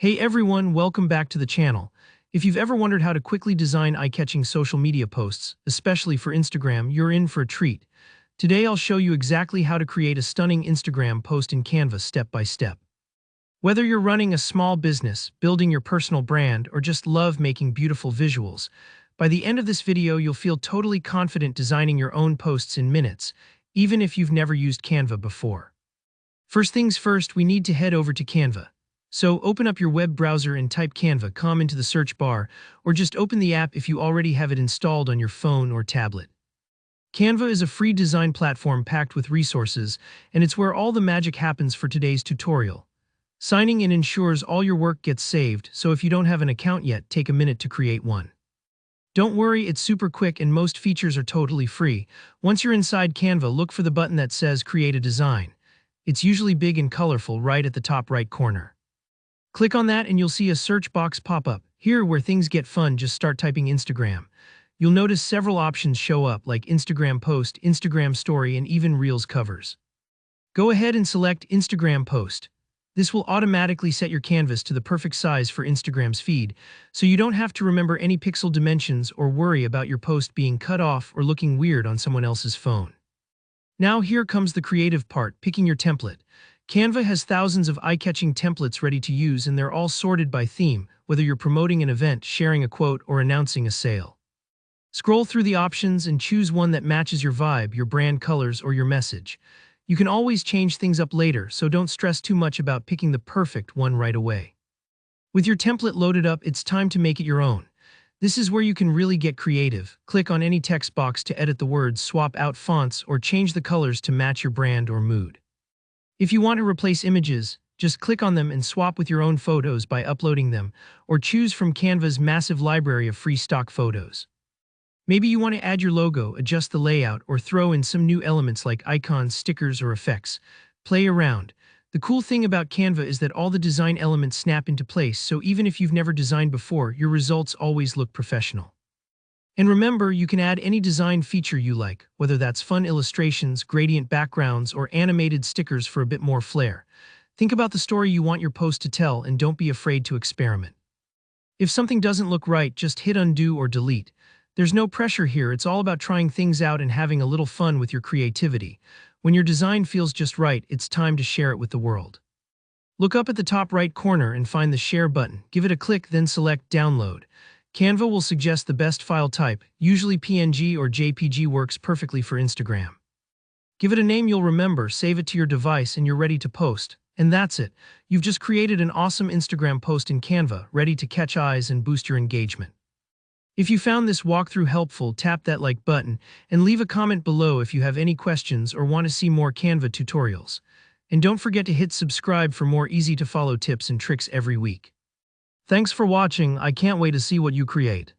Hey everyone, welcome back to the channel. If you've ever wondered how to quickly design eye-catching social media posts, especially for Instagram, you're in for a treat. Today I'll show you exactly how to create a stunning Instagram post in Canva step by step. Whether you're running a small business, building your personal brand, or just love making beautiful visuals, by the end of this video you'll feel totally confident designing your own posts in minutes, even if you've never used Canva before. First things first, we need to head over to Canva. So open up your web browser and type Canva into the search bar, or just open the app if you already have it installed on your phone or tablet. Canva is a free design platform packed with resources, and it's where all the magic happens for today's tutorial. Signing in ensures all your work gets saved, so if you don't have an account yet, take a minute to create one. Don't worry, it's super quick and most features are totally free. Once you're inside Canva, look for the button that says Create a Design. It's usually big and colorful right at the top right corner. Click on that and you'll see a search box pop up. Here, where things get fun, just start typing Instagram. You'll notice several options show up like Instagram Post, Instagram Story, and even Reels covers. Go ahead and select Instagram Post. This will automatically set your canvas to the perfect size for Instagram's feed, so you don't have to remember any pixel dimensions or worry about your post being cut off or looking weird on someone else's phone. Now here comes the creative part, picking your template. Canva has thousands of eye-catching templates ready to use, and they're all sorted by theme, whether you're promoting an event, sharing a quote, or announcing a sale. Scroll through the options and choose one that matches your vibe, your brand colors, or your message. You can always change things up later, so don't stress too much about picking the perfect one right away. With your template loaded up, it's time to make it your own. This is where you can really get creative. Click on any text box to edit the words, swap out fonts, or change the colors to match your brand or mood. If you want to replace images, just click on them and swap with your own photos by uploading them, or choose from Canva's massive library of free stock photos. Maybe you want to add your logo, adjust the layout, or throw in some new elements like icons, stickers, or effects. Play around. The cool thing about Canva is that all the design elements snap into place, so even if you've never designed before, your results always look professional. And remember, you can add any design feature you like, whether that's fun illustrations, gradient backgrounds, or animated stickers for a bit more flair. Think about the story you want your post to tell and don't be afraid to experiment. If something doesn't look right, just hit undo or delete. There's no pressure here, it's all about trying things out and having a little fun with your creativity. When your design feels just right, it's time to share it with the world. Look up at the top right corner and find the Share button. Give it a click, then select Download. Canva will suggest the best file type, usually PNG or JPG works perfectly for Instagram. Give it a name you'll remember, save it to your device, and you're ready to post. And that's it. You've just created an awesome Instagram post in Canva, ready to catch eyes and boost your engagement. If you found this walkthrough helpful, tap that like button and leave a comment below if you have any questions or want to see more Canva tutorials. And don't forget to hit subscribe for more easy-to-follow tips and tricks every week. Thanks for watching. I can't wait to see what you create.